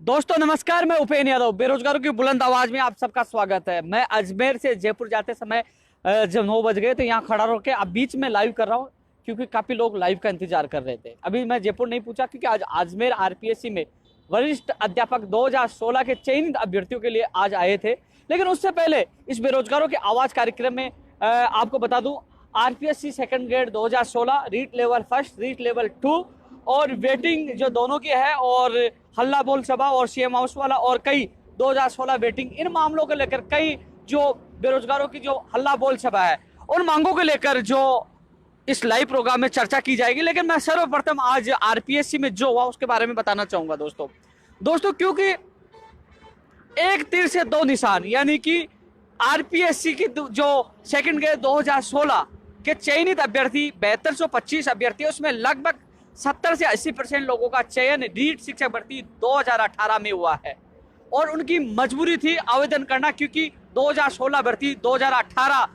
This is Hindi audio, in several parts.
दोस्तों नमस्कार, मैं उपेन यादव। बेरोजगारों की बुलंद आवाज में आप सबका स्वागत है। मैं अजमेर से जयपुर जाते समय जब 9 बज गए तो यहाँ खड़ा होकर अब बीच में लाइव कर रहा हूँ, क्योंकि काफी लोग लाइव का इंतजार कर रहे थे। अभी मैं जयपुर नहीं पूछा क्योंकि आज अजमेर आरपीएससी में वरिष्ठ अध्यापक 2016 के चयनित अभ्यर्थियों के लिए आज आए थे। लेकिन उससे पहले इस बेरोजगारों के आवाज कार्यक्रम में आपको बता दूं, RPSC second grade 2016 REET level first, REET level 2 और वेटिंग जो दोनों की है, और हल्ला बोल सभा और सीएम हाउस वाला और कई 2016 वेटिंग, इन मामलों को लेकर कई जो बेरोजगारों की जो हल्ला बोल सभा है, उन मांगों को लेकर जो इस लाइव प्रोग्राम में चर्चा की जाएगी। लेकिन मैं सर्वप्रथम आज आरपीएससी में जो हुआ उसके बारे में बताना चाहूंगा दोस्तों, क्योंकि एक तीर से दो निशान, यानी कि आरपीएससी की जो सेकंड ग्रेड 2016 के चयनित अभ्यर्थी 7225 अभ्यर्थी, उसमें लगभग 70 से 80% लोगों का चयन रीट शिक्षक भर्ती 2018 में हुआ है और उनकी मजबूरी थी आवेदन करना, क्योंकि 2016 भर्ती 2018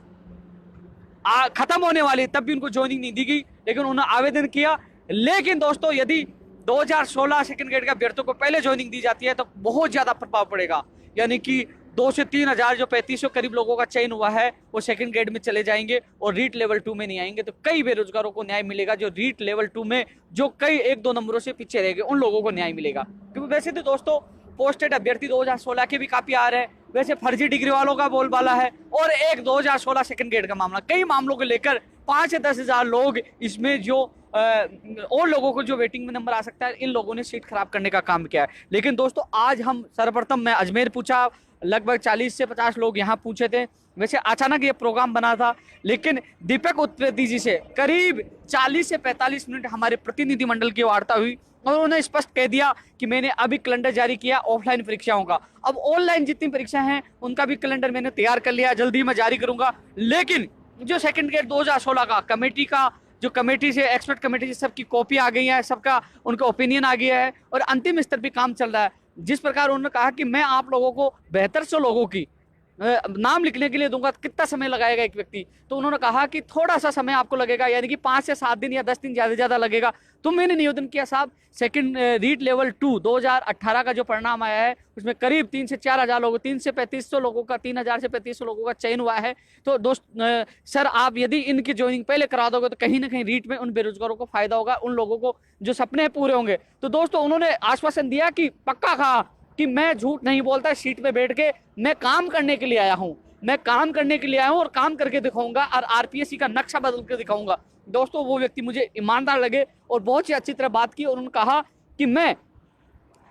खत्म होने वाली, तब भी उनको ज्वाइनिंग नहीं दी गई, लेकिन उन्होंने आवेदन किया। लेकिन दोस्तों, यदि 2016 सेकंड ग्रेड के अभ्यर्थियों को पहले ज्वाइनिंग दी जाती है तो बहुत ज्यादा प्रभाव पड़ेगा, यानी कि 2 से 3 हजार जो 3500 करीब लोगों का चयन हुआ है वो सेकंड ग्रेड में चले जाएंगे और रीट लेवल 2 में नहीं आएंगे। तो कई बेरोजगारों को न्याय मिलेगा, जो रीट लेवल 2 में जो कई 1-2 नंबरों से पीछे रह गए उन लोगों को न्याय मिलेगा। क्योंकि वैसे तो दोस्तों पोस्टेड अभ्यर्थी 2016 के भी काफी आ रहे हैं, वैसे फर्जी डिग्री वालों का बोलबाला है, और एक 2016 सेकंड ग्रेड का मामला, कई मामलों को लेकर 5 से 10 हजार लोग इसमें जो और लोगों को जो वेटिंग में नंबर आ सकता है, इन लोगों ने सीट खराब करने का काम किया है। लेकिन दोस्तों आज हम सर्वप्रथम मैं अजमेर पूछा, लगभग 40 से 50 लोग यहाँ पूछे थे। वैसे अचानक ये प्रोग्राम बना था, लेकिन दीपक उत्पत्ति जी से करीब 40 से 45 मिनट हमारे प्रतिनिधिमंडल की वार्ता हुई और उन्होंने स्पष्ट कह दिया कि मैंने अभी कैलेंडर जारी किया ऑफलाइन परीक्षाओं का। अब ऑनलाइन जितनी परीक्षा हैं उनका भी कैलेंडर मैंने तैयार कर लिया, जल्दी मैं जारी करूंगा। लेकिन जो सेकंड ग्रेड 2016 का कमेटी का जो कमेटी से एक्सपर्ट कमेटी से सबकी कॉपी आ गई है, सबका उनका ओपिनियन आ गया है और अंतिम स्तर पे काम चल रहा है। जिस प्रकार उन्होंने कहा कि मैं आप लोगों को बेहतर से लोगों की नाम लिखने के लिए दूंगा, कितना समय लगाएगा एक व्यक्ति, तो उन्होंने कहा कि थोड़ा सा समय आपको लगेगा, यानी कि 5 से 7 दिन या 10 दिन ज्यादा लगेगा। तो मैंने निवेदन किया, साहब सेकंड रीट लेवल 2 2018 का जो परिणाम आया है उसमें करीब 3 से 4 हजार लोगों, 3 से 3500 लोगों का, 3000 से 3500 लोगों का चयन हुआ है। तो सर आप यदि इनकी ज्वाइनिंग पहले करा दोगे तो कहीं ना कहीं रीट में उन बेरोजगारों को फायदा होगा, उन लोगों को जो सपने पूरे होंगे। तो दोस्तों उन्होंने आश्वासन दिया कि पक्का कहा कि मैं झूठ नहीं बोलता, सीट पे बैठ के मैं काम करने के लिए आया हूं, मैं काम करने के लिए आया हूं और काम करके दिखाऊंगा और आरपीएससी का नक्शा बदल के दिखाऊंगा। दोस्तों वो व्यक्ति मुझे ईमानदार लगे और बहुत ही अच्छी तरह बात की, और उन्होंने कहा कि मैं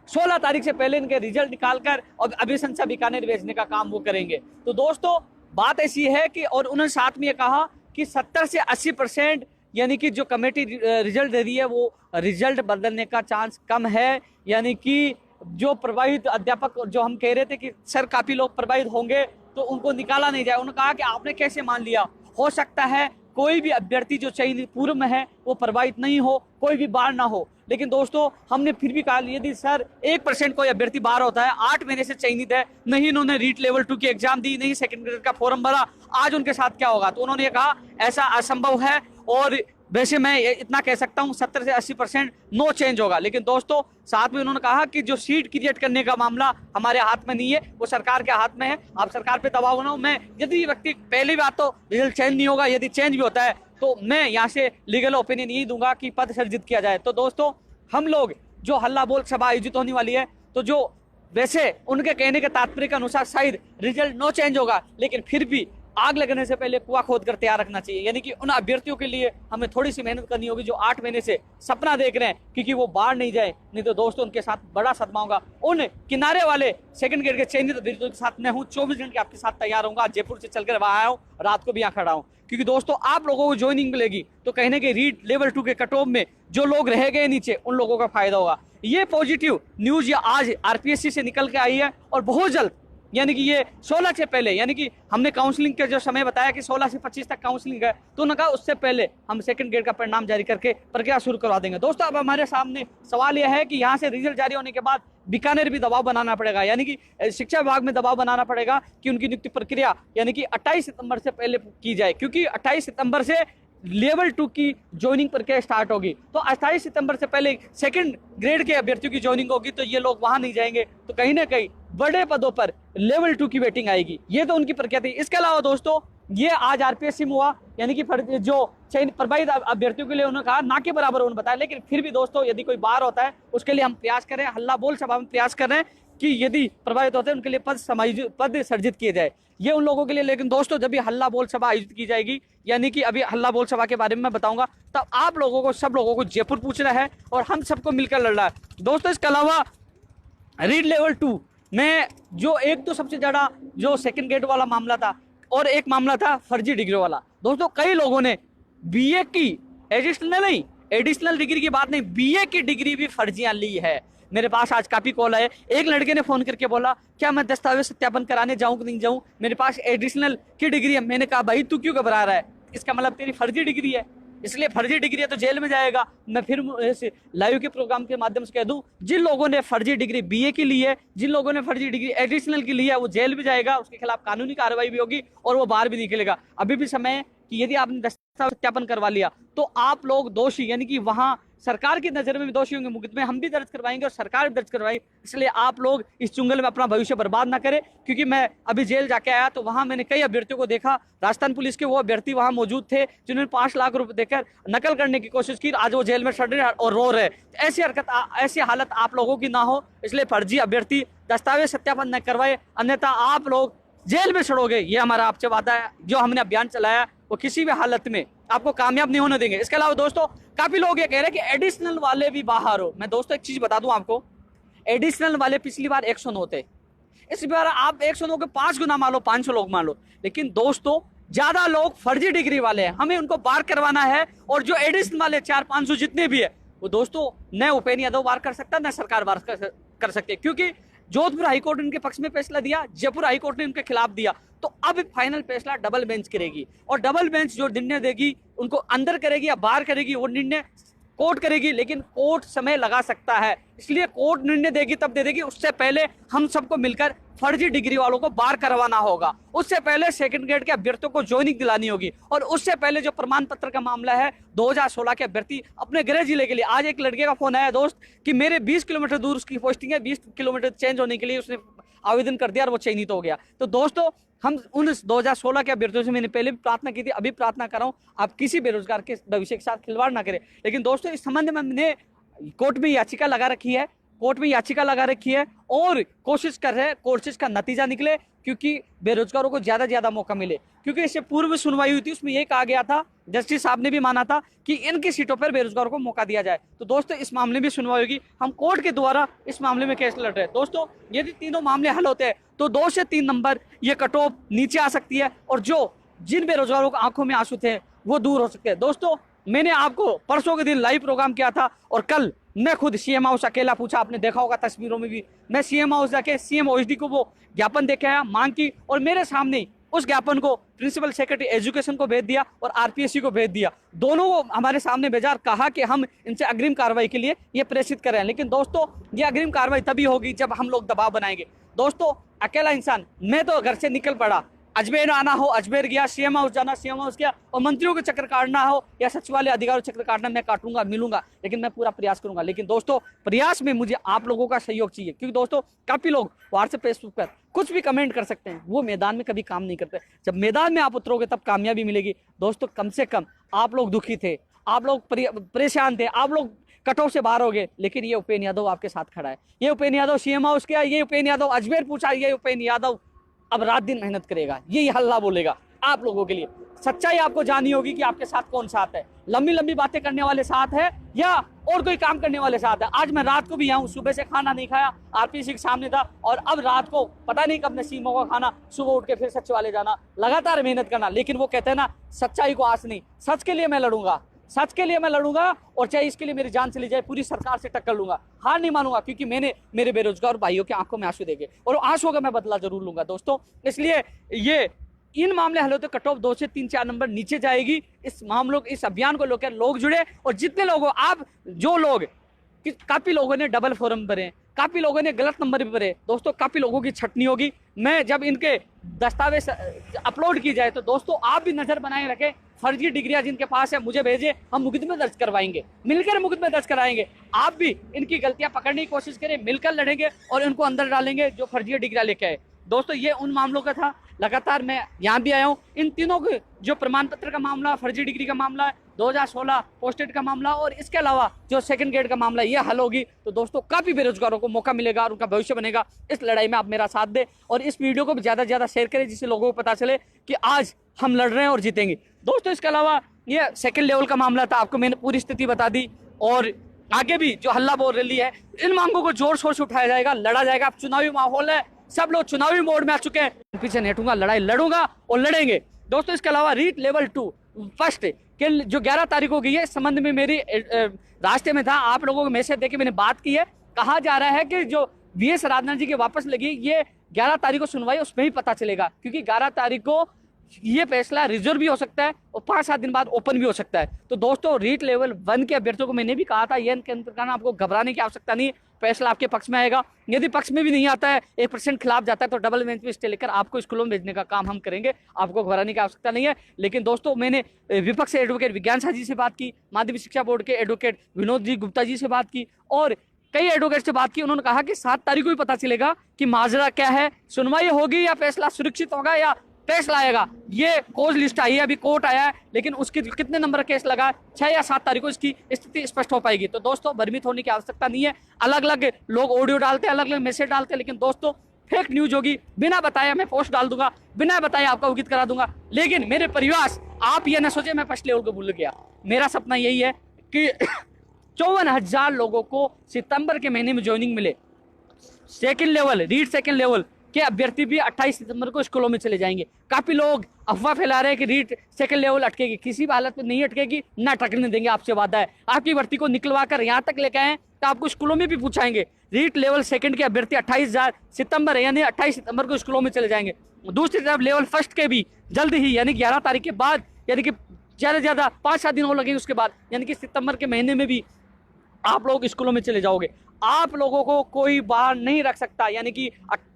16 तारीख से पहले इनके रिजल्ट निकालकर और अभिशंसा बीकानेर भेजने का काम वो करेंगे। तो दोस्तों बात ऐसी है कि, और उन्होंने साथ में ये कहा कि 70 से 80% यानी कि जो कमेटी रिजल्ट दे रही है वो रिजल्ट बदलने का चांस कम है, यानी कि जो प्रभावित अध्यापक जो हम कह रहे थे कि सर काफी लोग प्रभावित होंगे तो उनको निकाला नहीं जाए, उन्होंने कहा कि आपने कैसे मान लिया, हो सकता है कोई भी अभ्यर्थी जो चयनित पूर्व में है वो प्रभावित नहीं हो, कोई भी बाहर ना हो। लेकिन दोस्तों हमने फिर भी कहा, यदि सर 1% कोई अभ्यर्थी बाहर होता है, 8 महीने से चयनित है, नहीं इन्होंने रीट लेवल 2 की एग्जाम दी, नहीं सेकंड ग्रेड का फॉर्म भरा, आज उनके साथ क्या होगा? तो उन्होंने कहा ऐसा असंभव है, और वैसे मैं इतना कह सकता हूं 70 से 80% नो चेंज होगा। लेकिन दोस्तों साथ में उन्होंने कहा कि जो सीट क्रिएट करने का मामला हमारे हाथ में नहीं है, वो सरकार के हाथ में है, आप सरकार पे दबाव बनाओ। मैं यदि व्यक्ति पहली बात तो रिजल्ट चेंज नहीं होगा, यदि चेंज भी होता है तो मैं यहाँ से लीगल ओपिनियन यही दूंगा कि पद सर्जित किया जाए। तो दोस्तों हम लोग जो हल्ला बोल सभा आयोजित होने वाली है, तो जो वैसे उनके कहने के तात्पर्य के अनुसार शायद रिजल्ट नो चेंज होगा, लेकिन फिर भी आग लगने से पहले कुआं खोद कर तैयार रखना चाहिए, यानी कि उन अभ्यर्थियों के लिए हमें थोड़ी सी मेहनत करनी होगी जो 8 महीने से सपना देख रहे हैं क्योंकि वो बाहर नहीं जाए, नहीं तो दोस्तों उनके साथ बड़ा सदमा होगा। उन किनारे वाले सेकंड ग्रेड के चयनित अभ्यर्थियों के साथ मैं हूँ, 24 घंटे आपके साथ तैयार होऊंगा। जयपुर से चलकर वहां आया हूँ, रात को भी यहाँ खड़ा हूँ, क्योंकि दोस्तों आप लोगों को ज्वाइनिंग मिलेगी तो कहीं ना कहीं रीट लेवल 2 के कट ऑफ में जो लोग रह गए नीचे उन लोगों का फायदा होगा। ये पॉजिटिव न्यूज ये आज आरपीएससी से निकल के आई है और बहुत जल्द, यानी कि ये 16 से पहले, यानी कि हमने काउंसलिंग का जो समय बताया कि 16 से 25 तक काउंसलिंग है, तो उन्होंने कहा उससे पहले हम सेकंड ग्रेड का परिणाम जारी करके प्रक्रिया शुरू करवा देंगे। दोस्तों अब हमारे सामने सवाल यह है कि यहाँ से रिजल्ट जारी होने के बाद बीकानेर भी दबाव बनाना पड़ेगा, यानी कि शिक्षा विभाग में दबाव बनाना पड़ेगा कि उनकी नियुक्ति प्रक्रिया यानी कि 28 सितंबर से पहले की जाए, क्योंकि 28 सितंबर से लेवल 2 की ज्वाइनिंग प्रक्रिया स्टार्ट होगी। तो 28 सितंबर से पहले सेकंड ग्रेड के अभ्यर्थियों की ज्वाइनिंग होगी, तो ये लोग वहां नहीं जाएंगे, तो कहीं ना कहीं बड़े पदों पर लेवल 2 की वेटिंग आएगी। ये तो उनकी प्रक्रिया थी। इसके अलावा दोस्तों ये आज आरपीएससी में हुआ, यानी कि जो चयन प्रभावित अभ्यर्थियों के लिए उन्होंने कहा ना के बराबर उन्होंने बताया, लेकिन फिर भी दोस्तों यदि कोई बाहर होता है उसके लिए हम प्रयास करें, हल्ला बोल सभा में प्रयास कर रहे हैं कि यदि प्रभावित होते हैं उनके लिए पद सर्जित किए जाए, ये उन लोगों के लिए। लेकिन दोस्तों जब भी हल्ला बोल सभा आयोजित की जाएगी, यानी कि अभी हल्ला बोल सभा के बारे में मैं बताऊंगा, तब आप लोगों को, सब लोगों को जयपुर पूछना है और हम सबको मिलकर लड़ना है दोस्तों। इसके अलावा रीड लेवल 2 में जो एक तो सबसे ज्यादा जो सेकंड ग्रेड वाला मामला था और एक मामला था फर्जी डिग्री वाला। दोस्तों कई लोगों ने बीए की एडिशनल डिग्री की बात नहीं, बीए की डिग्री भी फर्जियां ली है। मेरे पास आज काफी कॉल आए, एक लड़के ने फोन करके बोला क्या मैं दस्तावेज सत्यापन कराने जाऊं कि नहीं जाऊं, मेरे पास एडिशनल की डिग्री है। मैंने कहा भाई तू क्यों घबरा रहा है, इसका मतलब तेरी फर्जी डिग्री है, इसलिए फर्जी डिग्री है तो जेल में जाएगा। मैं फिर लाइव के प्रोग्राम के माध्यम से कह दूं, जिन लोगों ने फर्जी डिग्री बीए की ली है, जिन लोगों ने फर्जी डिग्री एडिशनल की ली है, वो जेल भी जाएगा, उसके खिलाफ कानूनी कार्रवाई भी होगी और वो बाहर भी निकलेगा। अभी भी समय है कि यदि आपने दस्तावेज सत्यापन करवा लिया तो आप लोग दोषी, यानी कि वहां सरकार की नजर में भी दोषी होंगे, मुकदमे हम भी दर्ज करवाएंगे और सरकार भी दर्ज करवाएगी। इसलिए आप लोग इस चुंगल में अपना भविष्य बर्बाद ना करें, क्योंकि मैं अभी जेल जाके आया तो वहां मैंने कई अभ्यर्थियों को देखा, राजस्थान पुलिस के वो अभ्यर्थी वहां मौजूद थे जिन्होंने 5 लाख रुपए देकर नकल करने की कोशिश की, आज वो जेल में सड़ रहे और रो रहे। ऐसी हरकत, ऐसी हालत आप लोगों की ना हो, इसलिए फर्जी अभ्यर्थी दस्तावेज सत्यापन न करवाए, अन्यथा आप लोग जेल में सड़ोगे। ये हमारा आपसे वादा है। जो हमने अभियान चलाया वो किसी भी हालत में आपको कामयाब नहीं होने देंगे। इसके अलावा दोस्तों काफी लोग ये कह रहे हैं कि एडिशनल वाले भी बाहर हो। मैं दोस्तों एक चीज बता दूं आपको, एडिशनल वाले पिछली बार 109 थे, इस बार आप 109 के 5 गुना मान लो, 500 लोग मान लो, लेकिन दोस्तों ज्यादा लोग फर्जी डिग्री वाले हैं, हमें उनको बार करवाना है। और जो एडिशनल वाले 400-500 जितने भी है वो दोस्तों न उपेंद्र यादव बार कर सकता, न सरकार बार कर सकते, क्योंकि जोधपुर हाईकोर्ट ने उनके पक्ष में फैसला दिया, जयपुर हाईकोर्ट ने उनके खिलाफ दिया। तो अब फाइनल फैसला डबल बेंच करेगी और डबल बेंच जो निर्णय देगी उनको अंदर करेगी या बाहर करेगी वो निर्णय कोर्ट करेगी, लेकिन कोर्ट समय लगा सकता है, इसलिए कोर्ट निर्णय देगी तब दे देगी। उससे पहले हम सबको मिलकर फर्जी डिग्री वालों को बार करवाना होगा, उससे पहले सेकंड ग्रेड के अभ्यर्थियों को ज्वाइनिंग दिलानी होगी, और उससे पहले जो प्रमाण पत्र का मामला है 2016 के अभ्यर्थी अपने गृह जिले के लिए, आज एक लड़के का फोन आया दोस्त कि मेरे 20 किलोमीटर दूर उसकी पोस्टिंग है, 20 किलोमीटर चेंज होने के लिए उसने आवेदन कर दिया और वो चयनित हो गया। तो दोस्तों हम उन 2016 के अभ्यर्थियों से मैंने पहले भी प्रार्थना की थी, अभी प्रार्थना कर रहा हूं, आप किसी बेरोजगार के भविष्य के साथ खिलवाड़ ना करें। लेकिन दोस्तों इस संबंध में हमने कोर्ट में याचिका लगा रखी है, और कोशिश कर रहे हैं कोशिश का नतीजा निकले, क्योंकि बेरोजगारों को ज्यादा से ज्यादा मौका मिले। क्योंकि इससे पूर्व सुनवाई हुई थी, उसमें यह कहा गया था, जस्टिस साहब ने भी माना था कि इनकी सीटों पर बेरोजगारों को मौका दिया जाए। तो दोस्तों इस मामले में सुनवाई होगी, हम कोर्ट के द्वारा इस मामले में केस लड़ रहे हैं। दोस्तों यदि तीनों मामले हल होते हैं तो 2 से 3 नंबर ये कट ऑफ नीचे आ सकती है, और जिन बेरोजगारों को आंखों में आंसू थे वो दूर हो सकते हैं। दोस्तों मैंने आपको परसों के दिन लाइव प्रोग्राम किया था, और कल मैं खुद सीएम हाउस अकेला पूछा, आपने देखा होगा तस्वीरों में भी, मैं सीएम हाउस जाके सीएम ओएसडी को वो ज्ञापन देके आया, मांग की, और मेरे सामने उस ज्ञापन को प्रिंसिपल सेक्रेटरी एजुकेशन को भेज दिया और आरपीएससी को भेज दिया। दोनों को हमारे सामने भेजा और कहा कि हम इनसे अग्रिम कार्रवाई के लिए ये प्रेषित करें। लेकिन दोस्तों ये अग्रिम कार्रवाई तभी होगी जब हम लोग दबाव बनाएंगे। दोस्तों अकेला इंसान, मैं तो घर से निकल पड़ा, अजमेर आना हो अजमेर गया, सीएम हाउस जाना सीएम हाउस गया, और मंत्रियों के चक्कर काटना हो या सचिवालय अधिकारियों के चक्कर काटना, मैं काटूंगा, मिलूंगा, लेकिन मैं पूरा प्रयास करूंगा। लेकिन दोस्तों प्रयास में मुझे आप लोगों का सहयोग चाहिए, क्योंकि दोस्तों काफी लोग व्हाट्सएप फेसबुक पर कुछ भी कमेंट कर सकते हैं, वो मैदान में कभी काम नहीं करते। जब मैदान में आप उतरोगे तब कामयाबी मिलेगी। दोस्तों कम से कम आप लोग दुखी थे, आप लोग परेशान थे, आप लोग कटऑफ से बाहर हो गए, लेकिन ये उपेंद्र यादव आपके साथ खड़ा है। ये उपेंद्र यादव सीएम हाउस गया, ये उपेंद्र यादव अजमेर पूछा, ये उपेंद्र यादव अब रात दिन मेहनत करेगा, यही हल्ला बोलेगा आप लोगों के लिए। सच्चाई आपको जाननी होगी कि आपके साथ कौन साथ है, लंबी लंबी बातें करने वाले साथ है या और कोई काम करने वाले साथ है। आज मैं रात को भी आऊँ, सुबह से खाना नहीं खाया, आरपीसी के सामने था, और अब रात को पता नहीं कब नसीब होगा खाना, सुबह उठ के फिर सचिवालय जाना, लगातार मेहनत करना। लेकिन वो कहते हैं ना, सच्चाई को आस नहीं, सच के लिए मैं लड़ूंगा, सच के लिए मैं लड़ूंगा, और चाहे इसके लिए मेरी जान चली जाए, पूरी सरकार से टक्कर लूंगा, हार नहीं मानूंगा, क्योंकि मैंने मेरे बेरोजगार भाइयों की आंखों में आंसू देखे, और आंसुओं का मैं बदला जरूर लूंगा। दोस्तों इसलिए ये इन मामले हल होते कट ऑफ 2 से 3-4 नंबर नीचे जाएगी। इस मामलों इस अभियान को लेकर लोग जुड़े, और जितने लोगों आप जो लोग काफी लोगों ने डबल फॉर्म भरे, काफी लोगों ने गलत नंबर भी भरे। दोस्तों काफी लोगों की छटनी होगी। मैं जब इनके दस्तावेज अपलोड की जाए तो दोस्तों आप भी नजर बनाए रखें। फर्जी डिग्रियां जिनके पास है मुझे भेजे, हम मुकदमे दर्ज करवाएंगे, मिलकर मुकदमे दर्ज कराएंगे। आप भी इनकी गलतियां पकड़ने की कोशिश करें, मिलकर लड़ेंगे और इनको अंदर डालेंगे जो फर्जी डिग्रियां लेके आए। दोस्तों ये उन मामलों का था, लगातार मैं यहाँ भी आया हूँ। इन तीनों के जो प्रमाण पत्र का मामला, फर्जी डिग्री का मामला, 2016 पोस्टेड का मामला और इसके अलावा जो सेकंड ग्रेड का मामला, ये हल होगी तो दोस्तों काफी बेरोजगारों को मौका मिलेगा और उनका भविष्य बनेगा। इस लड़ाई में आप मेरा साथ दें और इस वीडियो को भी ज्यादा से ज्यादा शेयर करें, जिससे लोगों को पता चले कि आज हम लड़ रहे हैं और जीतेंगे। दोस्तों इसके अलावा ये सेकंड लेवल का मामला था, आपको मैंने पूरी स्थिति बता दी। और आगे भी जो हल्ला बोल रही है, इन मांगों को जोर शोर से उठाया जाएगा, लड़ा जाएगा। अब चुनावी माहौल है, सब लोग चुनावी मोड में आ चुके हैं। पीछे नहीं हटूंगा, लड़ाई लड़ूंगा और लड़ेंगे। दोस्तों इसके अलावा रीट लेवल 2 फर्स्ट के जो 11 तारीख को गई है, इस संबंध में मेरी रास्ते में था, आप लोगों को मैसेज देके मैंने बात की है। कहा जा रहा है कि जो वीएस राजनाथ जी के वापस लगी, ये 11 तारीख को सुनवाई, उसमें ही पता चलेगा, क्योंकि 11 तारीख को ये फैसला रिजर्व भी हो सकता है और 5-7 दिन बाद ओपन भी हो सकता है। तो दोस्तों रीट लेवल 1 के अभ्यर्थियों को मैंने भी कहा था, ये आपको घबराने की आवश्यकता नहीं, फैसला आपके पक्ष में आएगा। यदि पक्ष में भी नहीं आता है, 1% खिलाफ जाता है, तो डबल बेंच पे स्टे लेकर आपको स्कूलों में भेजने का काम हम करेंगे। आपको घबराने की आवश्यकता नहीं है। लेकिन दोस्तों मैंने विपक्ष से एडवोकेट विज्ञान शाह जी से बात की, माध्यमिक शिक्षा बोर्ड के एडवोकेट विनोद जी गुप्ता जी से बात की और कई एडवोकेट से बात की। उन्होंने कहा कि 7 तारीख को ही पता चलेगा कि माजरा क्या है, सुनवाई होगी या फैसला सुरक्षित होगा या फैसला आएगा। ये कोर्ट लिस्ट आई है, अभी कोर्ट आया है, लेकिन उसके कितने नंबर केस लगा, 6 या 7 तारीख को इसकी स्थिति स्पष्ट हो पाएगी। तो दोस्तों भ्रमित होने की आवश्यकता नहीं है। अलग अलग लोग ऑडियो डालते हैं, अलग अलग मैसेज डालते हैं, लेकिन दोस्तों फेक न्यूज होगी, बिना बताया मैं पोस्ट डाल दूंगा, बिना बताया आपको अवगत करा दूंगा। लेकिन मेरे प्रयास, आप ये ना सोचे मैं फर्स्ट लेवल को भूल गया। मेरा सपना यही है कि 54,000 लोगों को सितंबर के महीने में ज्वाइनिंग मिले। Second level, REET second level के अभ्यर्थी भी 28 सितंबर को स्कूलों में चले जाएंगे। काफी लोग अफवाह फैला रहे हैं कि रीट सेकंड लेवल अटकेगी, किसी भी हालत में नहीं अटकेगी, ना अटकने देंगे, आपसे वादा है। आपकी भर्ती को निकलवा कर यहाँ तक लेके आए तो आपको स्कूलों में भी पूछाएंगे। रीट लेवल सेकंड के अभ्यर्थी 28,000 सितंबर यानी 28 सितंबर को स्कूलों में चले जाएंगे। दूसरी तरफ लेवल फर्स्ट के भी जल्द ही यानी 11 तारीख के बाद, यानी कि ज्यादा से ज्यादा 5-7 दिन और लगेंगे उसके बाद, यानी कि सितंबर के महीने में भी आप लोग स्कूलों में चले जाओगे। आप लोगों को कोई बाहर नहीं रख सकता, यानी कि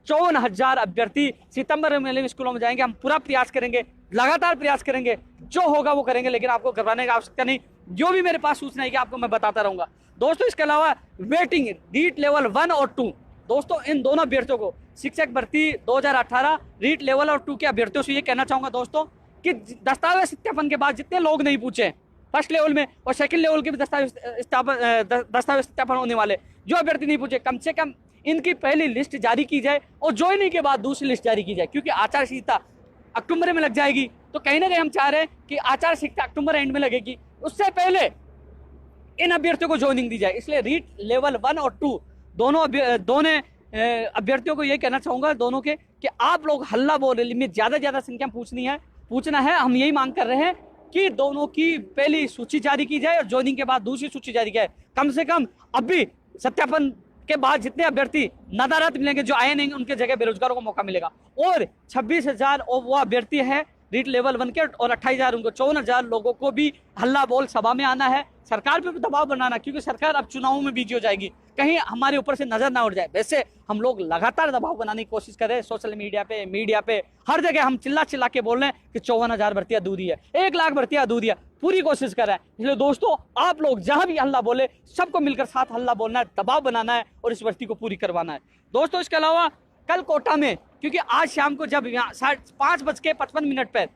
54,000 अभ्यर्थी सितंबर में स्कूलों में जाएंगे। हम पूरा प्रयास करेंगे, लगातार प्रयास करेंगे, जो होगा वो करेंगे, लेकिन आपको घबराने की आवश्यकता नहीं। जो भी मेरे पास सूचना है कि आपको मैं बताता रहूंगा। दोस्तों इसके अलावा वेटिंग रीट लेवल 1 और 2, दोस्तों इन दोनों अभ्यर्थियों को शिक्षक भर्ती 2018 रीट लेवल और 2 के अभ्यर्थियों से ये कहना चाहूंगा दोस्तों कि दस्तावेज सत्यापन के बाद जितने लोग नहीं पूछे फर्स्ट लेवल में और सेकंड लेवल के भी दस्तावेज सत्यापन होने वाले, जो अभ्यर्थी नहीं पूछे, कम से कम इनकी पहली लिस्ट जारी की जाए और ज्वाइनिंग के बाद दूसरी लिस्ट जारी की जाए। क्योंकि आचार संहिता अक्टूबर में लग जाएगी, तो कहीं ना कहीं हम चाह रहे हैं कि आचार संहिता अक्टूबर एंड में लगेगी, उससे पहले इन अभ्यर्थियों को ज्वाइनिंग दी जाए। इसलिए रीट लेवल 1 और 2 दोनों अभ्यर्थियों को ये कहना चाहूंगा दोनों के कि आप लोग हल्ला बोल रहे में ज्यादा संख्या पूछना है। हम यही मांग कर रहे हैं कि दोनों की पहली सूची जारी की जाए और ज्वाइनिंग के बाद दूसरी सूची जारी की जाए। कम से कम अभी सत्यापन के बाद जितने अभ्यर्थी नदारत मिलेंगे, जो आए नहीं, उनके जगह बेरोजगारों को मौका मिलेगा। और 26,000 वो अभ्यर्थी है रीट लेवल 1 के और 28,000 उनको, 54,000 लोगों को भी हल्ला बोल सभा में आना है, सरकार पे भी दबाव बनाना, क्योंकि सरकार अब चुनावों में बिजी हो जाएगी, कहीं हमारे ऊपर से नजर ना उड़ जाए। वैसे हम लोग लगातार दबाव बनाने की कोशिश कर रहे हैं, सोशल मीडिया पे हर जगह हम चिल्ला के बोल रहे हैं कि 54,000 भर्तियां अधूरी है, 1 लाख भर्तियां अधूरी है, पूरी कोशिश कर रहे हैं। इसलिए दोस्तों आप लोग जहां भी हल्ला बोले, सबको मिलकर साथ हल्ला बोलना है, दबाव बनाना है और इस भर्ती को पूरी करवाना है। दोस्तों इसके अलावा कल कोटा में, क्योंकि आज शाम को जब 5:55 पर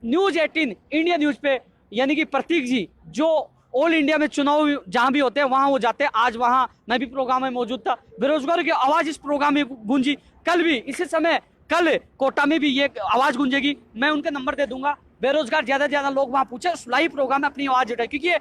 न्यूज 18 इंडिया न्यूज पे, यानी कि प्रतीक जी जो ऑल इंडिया में चुनाव जहां भी होते हैं वहां वो जाते हैं, आज वहां मैं भी प्रोग्राम में मौजूद था। बेरोजगारों की आवाज इस प्रोग्राम में गूंजी। कल भी इसी समय कल कोटा में भी ये आवाज गूंजेगी। मैं उनका नंबर दे दूंगा, बेरोजगार ज्यादा से ज्यादा लोग वहां पूछे, लाइव प्रोग्राम में अपनी आवाज उठाए, क्योंकि ये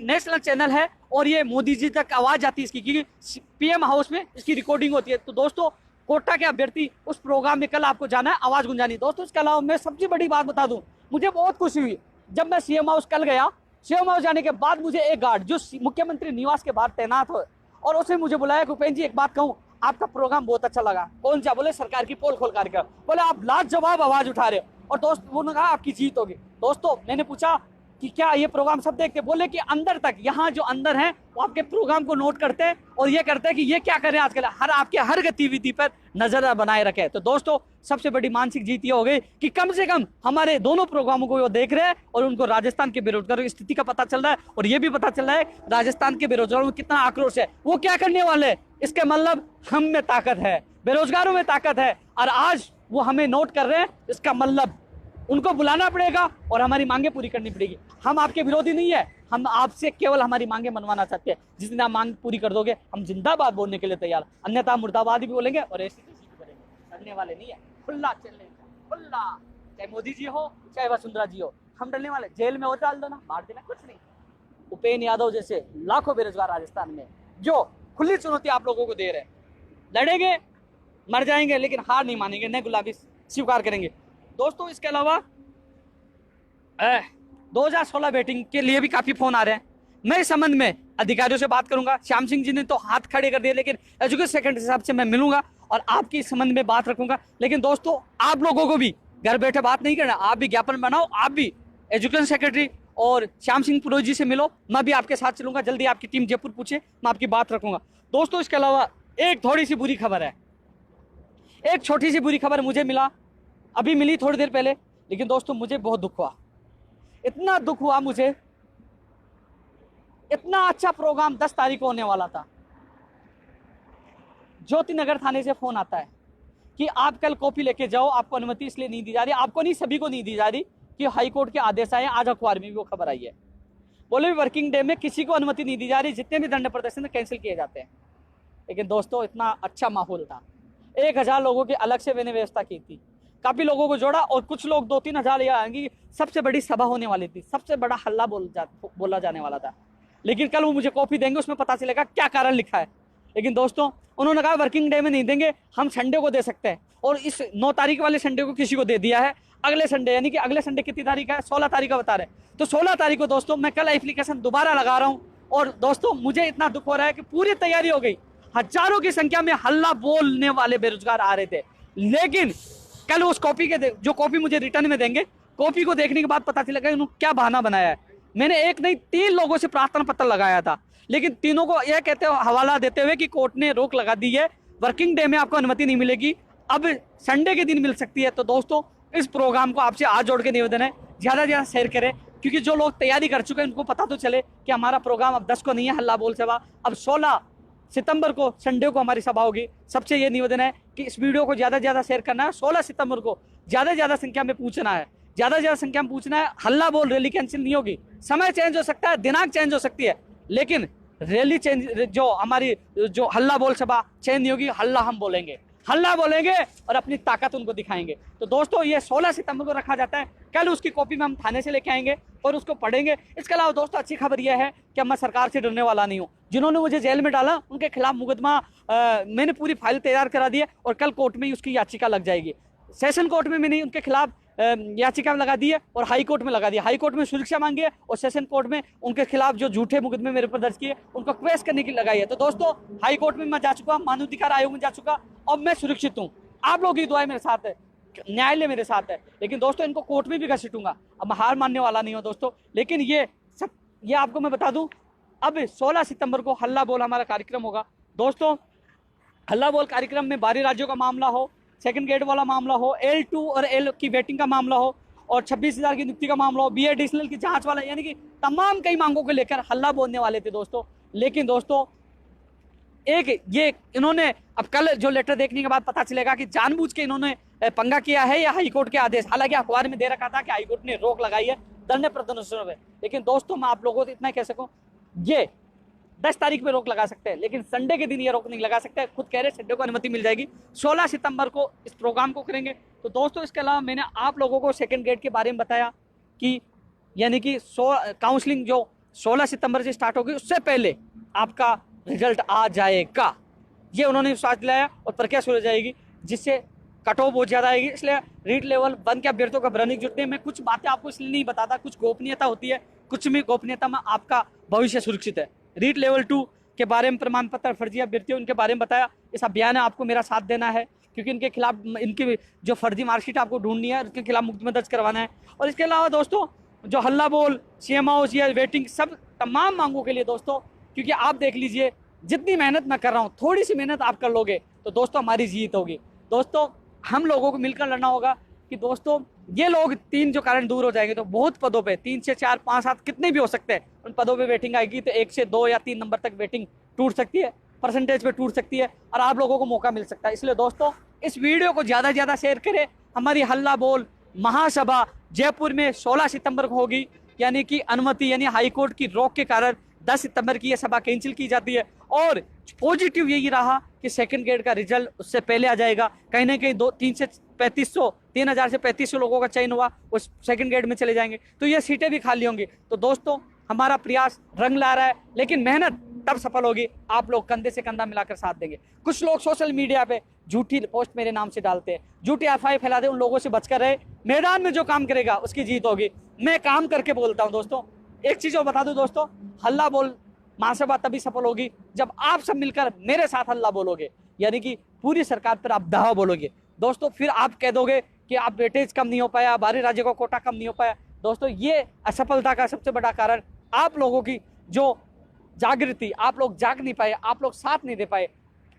नेशनल चैनल है और ये मोदी जी तक आवाज आती है इसकी, क्योंकि पीएम हाउस में इसकी रिकॉर्डिंग होती है। तो दोस्तों कोटा के अभ्यर्थी उस प्रोग्राम में कल आपको जाना है, आवाज गुंजानी। दोस्तों इसके अलावा मैं सबसे बड़ी बात बता दूं, मुझे बहुत खुशी हुई जब मैं सीएम हाउस कल गया। सीएम हाउस जाने के बाद मुझे एक गार्ड जो मुख्यमंत्री निवास के बाहर तैनात हो, और उसने मुझे बुलाया कि उपेंद्र जी एक बात कहूं, आपका प्रोग्राम बहुत अच्छा लगा। कौन सा? बोले सरकार की पोल खोल कार्यक्रम। बोले आप लाजवाब आवाज उठा रहे हो, और दोस्त उन्होंने कहा आपकी जीत होगी। दोस्तों मैंने पूछा कि क्या ये प्रोग्राम सब देखते, बोले कि अंदर तक, यहाँ जो अंदर है वो आपके प्रोग्राम को नोट करते हैं और ये करते हैं कि ये क्या करें आजकल, आपके हर गतिविधि पर नजर बनाए रखे। तो दोस्तों सबसे बड़ी मानसिक जीत ये हो गई कि कम से कम हमारे दोनों प्रोग्रामों को वो देख रहे हैं और उनको राजस्थान के बेरोजगारों की स्थिति का पता चल रहा है और ये भी पता चल रहा है राजस्थान के बेरोजगारों में कितना आक्रोश है, वो क्या करने वाले। इसके मतलब हम में ताकत है, बेरोजगारों में ताकत है और आज वो हमें नोट कर रहे हैं। इसका मतलब उनको बुलाना पड़ेगा और हमारी मांगे पूरी करनी पड़ेगी। हम आपके विरोधी नहीं है, हम आपसे केवल हमारी मांगे मनवाना चाहते हैं। जिस दिन आप मांग पूरी कर दोगे हम जिंदाबाद बोलने के लिए तैयार, अन्यथा मुर्दाबाद भी बोलेंगे और ऐसी करेंगे। डरने वाले नहीं है, खुला चलने खुला, चाहे मोदी जी हो चाहे वसुंधरा जी हो, हम डरने वाले। जेल में हो डाल दो ना, मार देना, कुछ नहीं। उपेन्द्र यादव जैसे लाखों बेरोजगार राजस्थान में जो खुली चुनौती आप लोगों को दे रहे हैं, लड़ेंगे, मर जाएंगे, लेकिन हार नहीं मानेंगे, न गुलाबी स्वीकार करेंगे। दोस्तों इसके अलावा 2016 बैटिंग के लिए भी काफी फोन आ रहे हैं। मैं इस संबंध में अधिकारियों से बात करूंगा। श्याम सिंह जी ने तो हाथ खड़े कर दिए, लेकिन एजुकेशन सेक्रेटरी साहब से मैं मिलूंगा और आपकी इस संबंध में बात रखूंगा। लेकिन दोस्तों आप लोगों को भी घर बैठे बात नहीं करना, आप भी ज्ञापन बनाओ, आप भी एजुकेशन सेक्रेटरी और श्याम सिंह पुरोहित जी से मिलो, मैं भी आपके साथ चलूंगा। जल्दी आपकी टीम जयपुर पूछे, मैं आपकी बात रखूंगा। दोस्तों इसके अलावा एक थोड़ी सी बुरी खबर है, एक छोटी सी बुरी खबर मुझे मिला, अभी मिली थोड़ी देर पहले, लेकिन दोस्तों मुझे बहुत दुख हुआ, इतना दुख हुआ मुझे। इतना अच्छा प्रोग्राम 10 तारीख को होने वाला था, ज्योति नगर थाने से फोन आता है कि आप कल कॉपी लेके जाओ, आपको अनुमति इसलिए नहीं दी जा रही, आपको नहीं सभी को नहीं दी जा रही कि हाई कोर्ट के आदेश आए। आज अखबार में भी वो खबर आई है, बोले वर्किंग डे में किसी को अनुमति नहीं दी जा रही, जितने भी धरने प्रदर्शन कैंसिल किए जाते हैं। लेकिन दोस्तों इतना अच्छा माहौल था, 1000 लोगों की अलग से मैंने व्यवस्था की थी, काफी लोगों को जोड़ा और कुछ लोग 2-3 हजार आएंगे। सबसे बड़ी सभा होने वाली थी, सबसे बड़ा हल्ला बोला जाने वाला था। लेकिन कल वो मुझे कॉपी देंगे, उसमें पता चलेगा क्या कारण लिखा है। लेकिन दोस्तों उन्होंने कहा वर्किंग डे में नहीं देंगे, हम संडे को दे सकते हैं, और इस 9 तारीख वाले संडे को किसी को दे दिया है। अगले संडे यानी कि अगले संडे कितनी तारीख है, 16 तारीख का बता रहे हैं, तो 16 तारीख को दोस्तों मैं कल एप्लीकेशन दोबारा लगा रहा हूँ। और दोस्तों मुझे इतना दुख हो रहा है कि पूरी तैयारी हो गई, हजारों की संख्या में हल्ला बोलने वाले बेरोजगार आ रहे थे, लेकिन कल उस कॉपी के जो कॉपी मुझे रिटर्न में देंगे, कॉपी को देखने के बाद पता चलेगा उन्होंने क्या बहाना बनाया है। मैंने एक नहीं 3 लोगों से प्रार्थना पत्र लगाया था, लेकिन तीनों को यह कहते हुए हवाला देते हुए कि कोर्ट ने रोक लगा दी है, वर्किंग डे में आपको अनुमति नहीं मिलेगी, अब संडे के दिन मिल सकती है। तो दोस्तों इस प्रोग्राम को आपसे हाथ जोड़ के निवेदन है, ज्यादा से ज्यादा शेयर करें, क्योंकि जो लोग तैयारी कर चुके हैं उनको पता तो चले कि हमारा प्रोग्राम अब 10 को नहीं है हल्ला बोल सभा, अब 16 सितंबर को संडे को हमारी सभा होगी। सबसे ये निवेदन है कि इस वीडियो को ज्यादा से ज्यादा शेयर करना है, 16 सितंबर को ज्यादा से ज्यादा संख्या में पूछना है, ज्यादा से ज्यादा संख्या में पूछना है। हल्ला बोल रैली कैंसिल नहीं होगी, समय चेंज हो सकता है, दिनांक चेंज हो सकती है, लेकिन रैली चेंज, जो हमारी जो हल्ला बोल सभा चेंज नहीं होगी, हल्ला हम बोलेंगे, हल्ला बोलेंगे और अपनी ताकत उनको दिखाएंगे। तो दोस्तों ये 16 सितंबर को रखा जाता है, कल उसकी कॉपी में हम थाने से लेके आएंगे और उसको पढ़ेंगे। इसके अलावा दोस्तों अच्छी खबर यह है कि मैं सरकार से डरने वाला नहीं हूँ। जिन्होंने मुझे जेल में डाला उनके खिलाफ मुकदमा मैंने पूरी फाइल तैयार करा दी है और कल कोर्ट में ही उसकी याचिका लग जाएगी। सेशन कोर्ट में मैंने उनके खिलाफ याचिका लगा दी है और हाई कोर्ट में लगा दिया। हाई कोर्ट में सुरक्षा मांगी है और सेशन कोर्ट में उनके खिलाफ जो झूठे मुकदमे मेरे पर दर्ज किए उनको क्वेश्चन करने की लगाई है। तो दोस्तों हाई कोर्ट में मैं जा चुका, मानवाधिकार आयोग में जा चुका, अब मैं सुरक्षित हूँ। आप लोगों की दुआएं मेरे साथ है, न्यायालय मेरे साथ है, लेकिन दोस्तों इनको कोर्ट में भी घसीटूंगा। अब मैं हार मानने वाला नहीं हूँ दोस्तों। लेकिन ये आपको मैं बता दूं, अब 16 सितंबर को हल्ला बोल हमारा कार्यक्रम होगा। दोस्तों हल्ला बोल कार्यक्रम में बाहरी राज्यों का मामला हो, सेकंड ग्रेड वाला मामला हो, L2 और L की वेटिंग का मामला हो और 26,000 की नियुक्ति का मामला हो, BA एडिशनल की जांच वाला, यानी कि तमाम कई मांगों को लेकर हल्ला बोलने वाले थे दोस्तों। लेकिन दोस्तों एक ये इन्होंने अब कल जो लेटर देखने के बाद पता चलेगा कि जानबूझ के इन्होंने पंगा किया है या हाईकोर्ट के आदेश, हालांकि अखबार में दे रखा था कि हाईकोर्ट ने रोक लगाई है धरने प्रदर्शनों में। लेकिन दोस्तों मैं आप लोगों को इतना कह सकूं, ये 10 तारीख में रोक लगा सकते हैं, लेकिन संडे के दिन ये रोक नहीं लगा सकते। खुद कह रहे संडे को अनुमति मिल जाएगी, 16 सितंबर को इस प्रोग्राम को करेंगे। तो दोस्तों इसके अलावा मैंने आप लोगों को सेकंड ग्रेड के बारे में बताया कि यानी कि काउंसलिंग जो 16 सितंबर से स्टार्ट होगी उससे पहले आपका रिजल्ट आ जाएगा, ये उन्होंने विश्वास दिलाया और प्रक्रिया शुरू हो जाएगी, जिससे कट ऑफ बहुत ज़्यादा आएगी। इसलिए रीट लेवल 1 के अभ्यर्थियों का भरने जुटने में कुछ बातें आपको इसलिए नहीं बताता, कुछ गोपनीयता होती है, कुछ भी गोपनीयता में आपका भविष्य सुरक्षित है। रीट लेवल 2 के बारे में प्रमाण पत्र फर्जी अभ्यर्थियों उनके बारे में बताया। इस अभियान में आपको मेरा साथ देना है, क्योंकि इनके खिलाफ इनकी जो फर्जी मार्कशीट आपको ढूंढनी है, उसके खिलाफ मुकदमा दर्ज करवाना है। और इसके अलावा दोस्तों जो हल्ला बोल, सीएम हाउस या वेटिंग, सब तमाम मांगों के लिए दोस्तों, क्योंकि आप देख लीजिए जितनी मेहनत मैं कर रहा हूँ, थोड़ी सी मेहनत आप कर लोगे तो दोस्तों हमारी जीत होगी। दोस्तों हम लोगों को मिलकर लड़ना होगा कि दोस्तों ये लोग 3 जो कारण दूर हो जाएंगे तो बहुत पदों पे 3 से 4 5 7 कितने भी हो सकते हैं, उन पदों पे वेटिंग आएगी तो 1 से 2 या 3 नंबर तक वेटिंग टूट सकती है, परसेंटेज पे टूट सकती है और आप लोगों को मौका मिल सकता है। इसलिए दोस्तों इस वीडियो को ज़्यादा से ज़्यादा शेयर करें। हमारी हल्ला बोल महासभा जयपुर में 16 सितंबर को होगी, यानी कि अनुमति यानी हाईकोर्ट की रोक के कारण 10 सितंबर की यह सभा कैंसिल की जाती है। और पॉजिटिव यही रहा कि सेकंड ग्रेड का रिजल्ट उससे पहले आ जाएगा। कहीं ना कहीं 3 से 3,000 से 3,500 लोगों का चयन हुआ, उस सेकंड ग्रेड में चले जाएंगे तो ये सीटें भी खाली होंगी। तो दोस्तों हमारा प्रयास रंग ला रहा है, लेकिन मेहनत तब सफल होगी आप लोग कंधे से कंधा मिलाकर साथ देंगे। कुछ लोग सोशल मीडिया पे झूठी पोस्ट मेरे नाम से डालते हैं, झूठी अफवाहें फैलाते हैं, उन लोगों से बचकर रहे। मैदान में जो काम करेगा उसकी जीत होगी। मैं काम करके बोलता हूँ दोस्तों। एक चीज और बता दूं दोस्तों, हल्ला बोल महासभा तभी सफल होगी जब आप सब मिलकर मेरे साथ हल्ला बोलोगे, यानी कि पूरी सरकार पर आप दावा बोलोगे। दोस्तों फिर आप कह दोगे कि आप वेटेज कम नहीं हो पाया, बाहरी राज्यों का कोटा कम नहीं हो पाया। दोस्तों ये असफलता का सबसे बड़ा कारण आप लोगों की जो जागृति, आप लोग जाग नहीं पाए, आप लोग साथ नहीं दे पाए।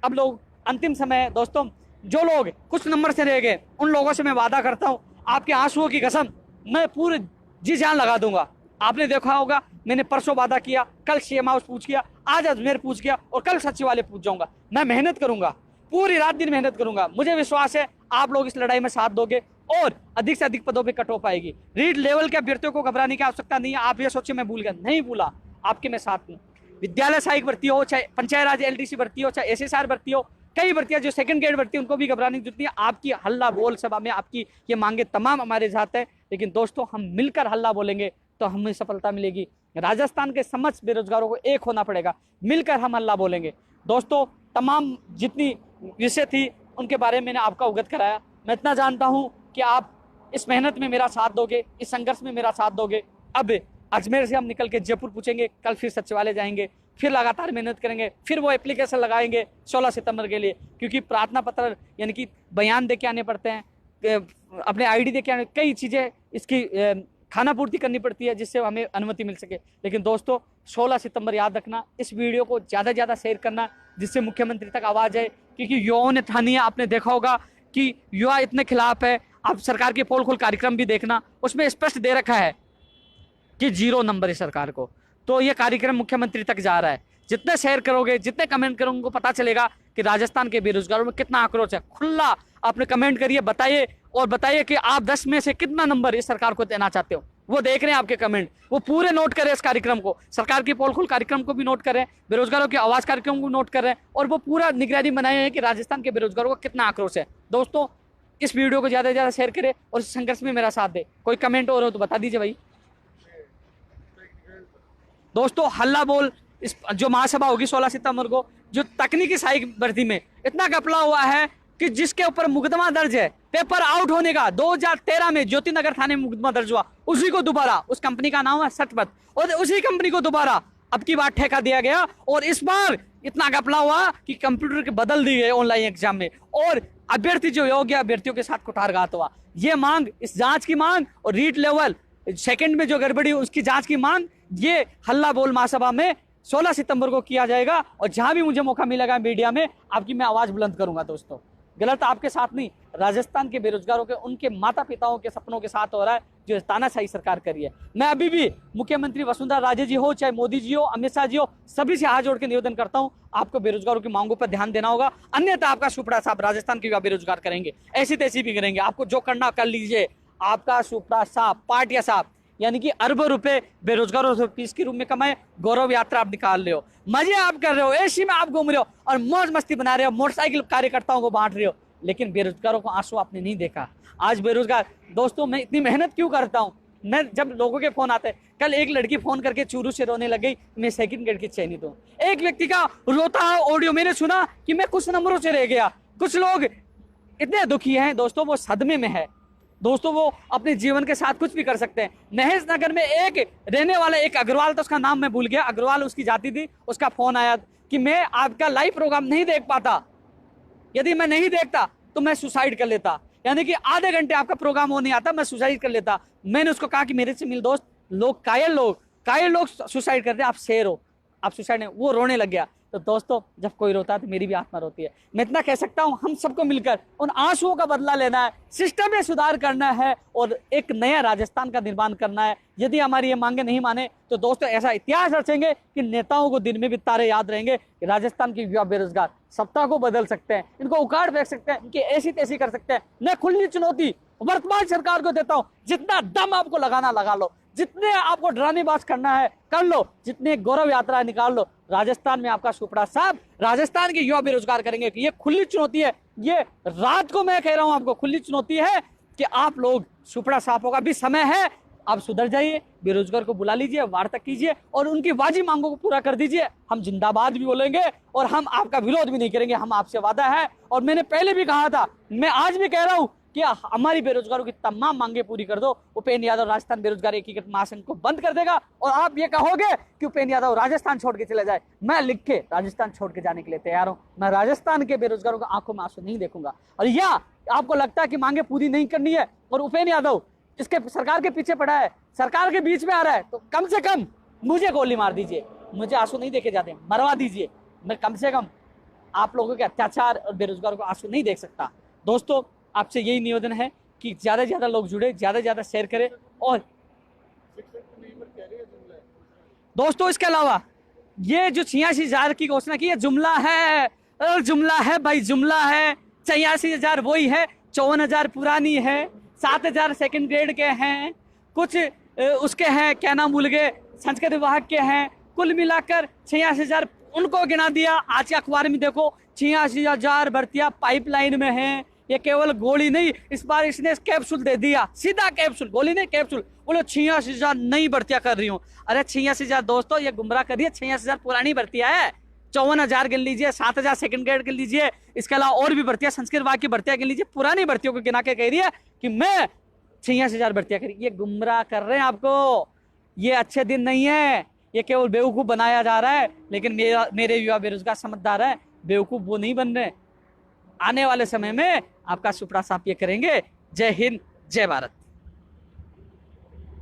अब लोग अंतिम समय है दोस्तों, जो लोग कुछ नंबर से रह गए उन लोगों से मैं वादा करता हूं, आपके आंसुओं की कसम मैं पूरे जी जान लगा दूंगा। आपने देखा होगा मैंने परसों वादा किया, कल सीएम हाउस पूछ किया, आज अजमेर पूछ किया और कल सचिवालय पूछ जाऊंगा। मैं मेहनत करूंगा, पूरी रात दिन मेहनत करूंगा। मुझे विश्वास है आप लोग इस लड़ाई में साथ दोगे और अधिक से अधिक पदों पे कट ऑफ आएगी। रीड लेवल के अभ्यर्थियों को घबराने की आवश्यकता नहीं है। आप ये सोचिए मैं भूल गया, नहीं भूला, आपके मैं साथ हूँ। विद्यालय सहायक भर्ती हो, चाहे पंचायत राज एलडीसी भर्ती हो, चाहे एसएसआर भर्ती हो, कई भर्तियां जो सेकंड ग्रेड भर्ती है उनको भी घबराने की जरूरत नहीं है। आपकी हल्ला बोल सभा में आपकी ये मांगे तमाम हमारे साथ है, लेकिन दोस्तों हम मिलकर हल्ला बोलेंगे तो हमें सफलता मिलेगी। राजस्थान के समस्त बेरोजगारों को एक होना पड़ेगा, मिलकर हम हल्ला बोलेंगे। दोस्तों तमाम जितनी विषय थी उनके बारे में मैंने आपका अवगत कराया। मैं इतना जानता हूं कि आप इस मेहनत में मेरा साथ दोगे, इस संघर्ष में मेरा साथ दोगे। अब अजमेर से हम निकल के जयपुर पूछेंगे, कल फिर सचिवालय जाएंगे, फिर लगातार मेहनत करेंगे, फिर वो एप्लीकेशन लगाएंगे 16 सितंबर के लिए, क्योंकि प्रार्थना पत्र यानी कि बयान दे के आने पड़ते हैं, अपने आईडी दे के आने, कई चीज़ें इसकी खाना पूर्ति करनी पड़ती है जिससे हमें अनुमति मिल सके। लेकिन दोस्तों 16 सितंबर याद रखना, इस वीडियो को ज़्यादा से ज़्यादा शेयर करना जिससे मुख्यमंत्री तक आवाज़ आए, क्योंकि युवाओं ने ठानी है। आपने देखा होगा कि युवा इतने खिलाफ है। आप सरकार के पोल खोल कार्यक्रम भी देखना, उसमें स्पष्ट दे रखा है कि 0 नंबर है सरकार को। तो ये कार्यक्रम मुख्यमंत्री तक जा रहा है। जितने शेयर करोगे, जितने कमेंट करोगे, उनको पता चलेगा कि राजस्थान के बेरोजगारों में कितना आक्रोश है। खुला आपने कमेंट करिए, बताइए और बताइए कि आप 10 में से कितना नंबर इस सरकार को देना चाहते हो। वो देख रहे हैं आपके कमेंट, वो पूरे नोट करें इस कार्यक्रम को, सरकार की पोल खोल कार्यक्रम को भी नोट करें, बेरोजगारों की आवाज कार्यक्रम को नोट करें, और वो पूरा निगरानी बनाए हैं कि राजस्थान के बेरोजगारों का कितना आक्रोश है। दोस्तों इस वीडियो को ज़्यादा से ज़्यादा शेयर करें और इस संघर्ष में मेरा साथ दे। कोई कमेंट और हो तो बता दीजिए भाई। दोस्तों हल्ला बोल इस जो महासभा होगी 16 सितंबर को, जो तकनीकी सहायक भर्ती में इतना घपला हुआ है कि जिसके ऊपर मुकदमा दर्ज है पेपर आउट होने का, 2013 में ज्योति नगर थाने में मुकदमा दर्ज हुआ, उसी को दोबारा, उस कंपनी का नाम है सतपथ, और उसी कंपनी को दोबारा अब की बार ठेका दिया गया। और इस बार इतना घपला हुआ कि कंप्यूटर के बदल दिए गए ऑनलाइन एग्जाम में, और अभ्यर्थी जो योग्य अभ्यर्थियों के साथ कुठारघात हुआ। ये मांग, इस जांच की मांग और रीट लेवल सेकंड में जो गड़बड़ी उसकी जांच की मांग, ये हल्ला बोल महासभा में 16 सितंबर को किया जाएगा। और जहां भी मुझे मौका मिलेगा मीडिया में आपकी मैं आवाज बुलंद करूंगा। दोस्तों गलत आपके साथ नहीं, राजस्थान के बेरोजगारों के, उनके माता पिताओं के सपनों के साथ हो रहा है जो तानाशाही सरकार करी है। मैं अभी भी मुख्यमंत्री वसुंधरा राजे जी हो, चाहे मोदी जी हो, अमित शाह जी हो, सभी से हाथ जोड़ के निवेदन करता हूं आपको बेरोजगारों की मांगों पर ध्यान देना होगा, अन्यथा आपका सुपड़ा साहब राजस्थान के युवा बेरोजगार करेंगे, ऐसी तैसी भी करेंगे। आपको जो करना कर लीजिए। आपका सुपड़ा साहब, पाटिया साहब, यानी कि अरबों रुपए बेरोजगारों से फीस के रूप में कमाए, गौरव यात्रा आप निकाल रहे हो, मजे आप कर रहे हो, एसी में आप घूम रहे हो और मौज मस्ती बना रहे हो, मोटरसाइकिल कार्यकर्ताओं को बांट रहे हो, लेकिन बेरोजगारों को आंसू आपने नहीं देखा। आज बेरोजगार दोस्तों, मैं इतनी मेहनत क्यों करता हूँ? मैं जब लोगों के फोन आते हैं, कल एक लड़की फोन करके चूरू से रोने लग गई, मैं सेकंड ग्रेड की चयनित हूँ। एक व्यक्ति का रोता ऑडियो मैंने सुना कि मैं कुछ नंबरों से रह गया। कुछ लोग इतने दुखी हैं दोस्तों, वो सदमे में है दोस्तों, वो अपने जीवन के साथ कुछ भी कर सकते हैं। महेश नगर में एक रहने वाला, एक अग्रवाल था, उसका नाम मैं भूल गया, अग्रवाल उसकी जाति थी, उसका फोन आया कि मैं आपका लाइव प्रोग्राम नहीं देख पाता, यदि मैं नहीं देखता तो मैं सुसाइड कर लेता, यानी कि आधे घंटे आपका प्रोग्राम हो नहीं आता, मैं सुसाइड कर लेता। मैंने उसको कहा कि मेरे से मिल दोस्त, कायर लोग सुसाइड करते हैं, आप शेर हो, आप सुसाइड नहीं, वो रोने लग गया। तो दोस्तों जब कोई रोता है तो मेरी भी आत्मा रोती है। मैं इतना कह सकता हूं, हम सबको मिलकर उन आंसुओं का बदला लेना है, सिस्टम में सुधार करना है और एक नया राजस्थान का निर्माण करना है। यदि हमारी ये मांगे नहीं माने तो दोस्तों ऐसा इतिहास रचेंगे कि नेताओं को दिन में भी तारे याद रहेंगे कि राजस्थान के युवा बेरोजगार सत्ता को बदल सकते हैं, इनको उखाड़ फेंक सकते हैं, इनकी ऐसी तैसी कर सकते हैं। मैं खुली चुनौती वर्तमान सरकार को देता हूं, जितना दम आपको लगाना लगा लो, जितने आपको डरानेबाज करना है कर लो, जितने गौरव यात्रा निकाल लो। राजस्थान में आपका सुपड़ा साहब राजस्थान के युवा बेरोजगार करेंगे। ये खुली चुनौती है, ये रात को मैं कह रहा हूं आपको खुली चुनौती है कि आप लोग सुपड़ा साहबों का भी समय है, आप सुधर जाइए, बेरोजगार को बुला लीजिए, वार्ता कीजिए और उनकी वाजिब मांगों को पूरा कर दीजिए। हम जिंदाबाद भी बोलेंगे और हम आपका विरोध भी नहीं करेंगे, हम आपसे वादा है। और मैंने पहले भी कहा था, मैं आज भी कह रहा हूं कि हमारी बेरोजगारों की तमाम मांगे पूरी कर दो। उपेंद्र यादव राजस्थान बेरोजगार एकीकृत महासंघ को बंद कर देगा और आप ये कहोगे कि उपेंद्र यादव राजस्थान छोड़ के चले जाए। मैं लिख के राजस्थान छोड़ के जाने के लिए तैयार हूं। मैं राजस्थान के बेरोजगारों को आंखों में आंसू नहीं देखूंगा। और या आपको लगता है कि मांगे पूरी नहीं करनी है और उपेंद्र यादव इसके सरकार के पीछे पड़ा है, सरकार के बीच में आ रहा है, तो कम से कम मुझे गोली मार दीजिए, मुझे आंसू नहीं देखे जाते, मरवा दीजिए। मैं कम से कम आप लोगों के अत्याचार और बेरोजगारों को आंसू नहीं देख सकता। दोस्तों आपसे यही निवेदन है कि ज्यादा से ज्यादा लोग जुड़े, ज्यादा से ज्यादा शेयर करें। और दोस्तों इसके अलावा ये जो 86,000 की घोषणा की, जुमला है, जुमला है भाई, जुमला है। 86,000 वही है, 54,000 पुरानी है, 7,000 सेकंड ग्रेड के हैं, कुछ उसके हैं क्या नाम भूल गए, संस्कृत विभाग के हैं। कुल मिलाकर 86,000 उनको गिना दिया। आज के अखबार में देखो 86,000 भर्तियां पाइपलाइन में हैं। ये केवल गोली नहीं, इस बार इसने कैप्सूल दे दिया, सीधा कैप्सूल, गोली नहीं कैप्सूल। बोलो 86,000 नई भर्तियां कर रही हूँ। अरे 86,000 दोस्तों ये गुमराह कर रही है, 86,000 पुरानी भर्तियां है। 54,000 गिन लीजिए, 7,000 सेकंड ग्रेड गिन लीजिए, इसके अलावा और भी भर्तियां संस्कृत विभाग की भर्तियां गिन लीजिए। पुरानी भर्तियों को गिना के कह रही है कि मैं 86,000 भर्तियां करी। ये गुमराह कर रहे हैं आपको, ये अच्छे दिन नहीं है, ये केवल बेवकूफ बनाया जा रहा है। लेकिन मेरे युवा बेरोजगार समझदार है, बेवकूफ वो नहीं बन रहे। आने वाले समय में आपका सुपड़ा साफ ये करेंगे। जय हिंद, जय भारत।